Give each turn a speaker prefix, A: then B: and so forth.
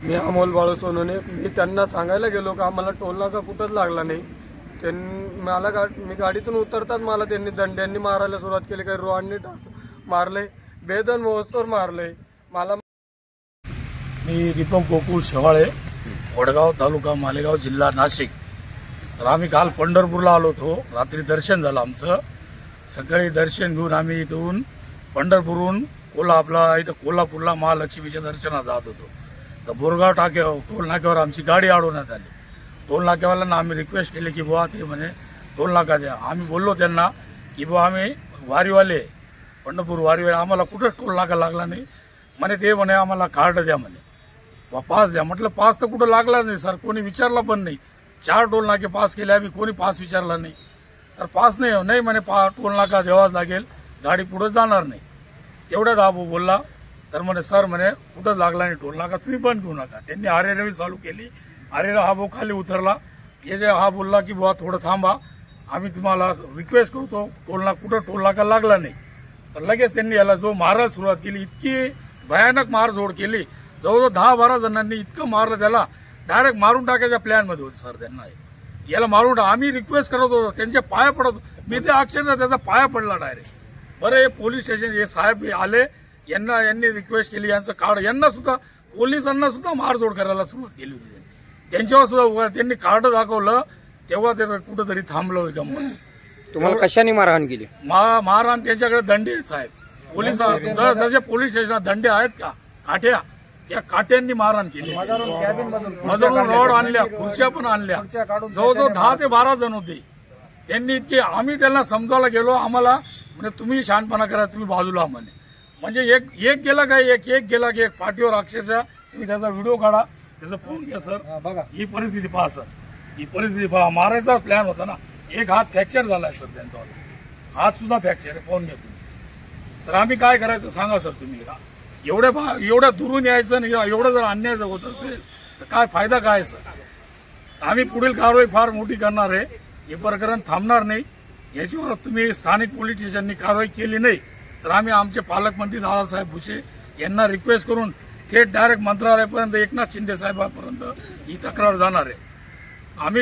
A: मी अमोल बाळू सोनवणे मी त्यांना सांगायला गेलो का आम्हाला टोल नाका कुठंच लागला नाही। मी गाडीतून उतरताच मला त्यांनी दंड्यांनी मारायला सुरुवात केली, काही रोहांनी मारले, बेदन मोहस्तोर मारले मला।
B: मी दीपक गोकुळ शेवाळे, वडगाव तालुका मालेगाव जिल्हा नाशिक। तर आम्ही काल पंढरपूरला आलो होतो, रात्री दर्शन झालं आमचं। सकाळी दर्शन घेऊन आम्ही इथून पंढरपूरहून कोल्हापूरला महालक्ष्मीच्या दर्शनाला जात होतो। तर बोरगाव टोल नाक्यावर आमची गाडी अडवण्यात आली। टोल नाक्यावाल्यांना आम्ही रिक्वेस्ट केली की बुवा ते म्हणे टोल नाका द्या। आम्ही बोललो त्यांना की बुवा आम्ही वारीवाले, पंढरपूर वारीवाले, आम्हाला कुठंच टोल नाका लागला नाही म्हणे। ते म्हणे आम्हाला कार्ड द्या म्हणे, पास द्या। म्हटलं पास तर कुठं लागला नाही सर, कोणी विचारला पण नाही। 4 टोल नाके पास केले आम्ही, कोणी पास विचारला नाही। तर पास नाही म्हणे, टोल नाका द्यावाच लागेल, गाडी पुढे जाणार नाही। तेवढ्यात हा बोलला। तर म्हणे सर म्हणे कुठंच लागला नाही टोल नाका, तुम्ही पण घेऊ नका। त्यांनी आरेरवी चालू केली। आरेरा हा भाऊ खाली उतरला, हा बोलला की बुवा थोडं थांबा, आम्ही तुम्हाला रिक्वेस्ट करतो, कुठं टोल नाका लागला नाही। तर लगेच त्यांनी याला जो मारायला सुरुवात केली, इतकी भयानक मारझोड केली, जवळजवळ 10-12 जणांनी इतकं मारलं त्याला, डायरेक्ट मारून टाकायच्या प्लॅन मध्ये होते सर त्यांना। याला मारून आम्ही रिक्वेस्ट करत होतो, त्यांच्या पाया पडत होतो, मी ते अक्षरशः त्याचा पाया पडला डायरेक्ट। बरं हे पोलीस स्टेशन हे साहेब आले, यांनी रिक्वेस्ट केली, यांचं कार्ड, यांना सुद्धा पोलिसांना सुद्धा मारझोड करायला सुरुवात केली होती त्यांच्यावर सुद्धा। त्यांनी कार्ड दाखवलं तेव्हा ते कुठंतरी थांबलं गंमत।
C: तुम्हाला कशाने मारहाण केली?
B: मारहाण त्यांच्याकडे दंडे आहेत साहेब, पोलीस जसे पोलीस स्टेशनात दंडे आहेत का, काठ्या, त्या काट्यांनी मारहाण केली। मधून रॉड आणल्या, खुर्च्या पण आणल्या, जवळजवळ 10 ते 12 जण होते। त्यांनी इतके, आम्ही त्यांना समजावला गेलो, आम्हाला म्हणजे तुम्ही शहाणपणा करा, तुम्ही बाजूला म्हणे। म्हणजे एक गेला काय, एक गेला की एक पाठीवर अक्षरशः, तुम्ही त्याचा व्हिडिओ काढा, त्याचं पाहून घ्या सर। बघा ही परिस्थिती पहा सर, ही परिस्थिती पहा। मारायचा प्लॅन होता ना, एक हात फ्रॅक्चर झालाय सर, त्यांचा हात सुद्धा फ्रॅक्चर आहे, पाहून घ्या तुम्ही। तर आम्ही काय करायचं सांगा सर तुम्ही? एवढ्या दुरून यायचं नाही, एवढं जर अन्याय होत असेल तर काय फायदा काय सर? आम्ही पुढील कारवाई फार मोठी करणार आहे, हे प्रकरण थांबणार नाही। याच्यावर तुम्ही स्थानिक पोलीस स्टेशननी कारवाई केली नाही तर आम्ही आमचे पालकमंत्री दादासाहेब भुसे यांना रिक्वेस्ट करून थेट डायरेक्ट मंत्रालयापर्यंत, एकनाथ शिंदे साहेबांपर्यंत ही तक्रार जाणार आहे। आम्ही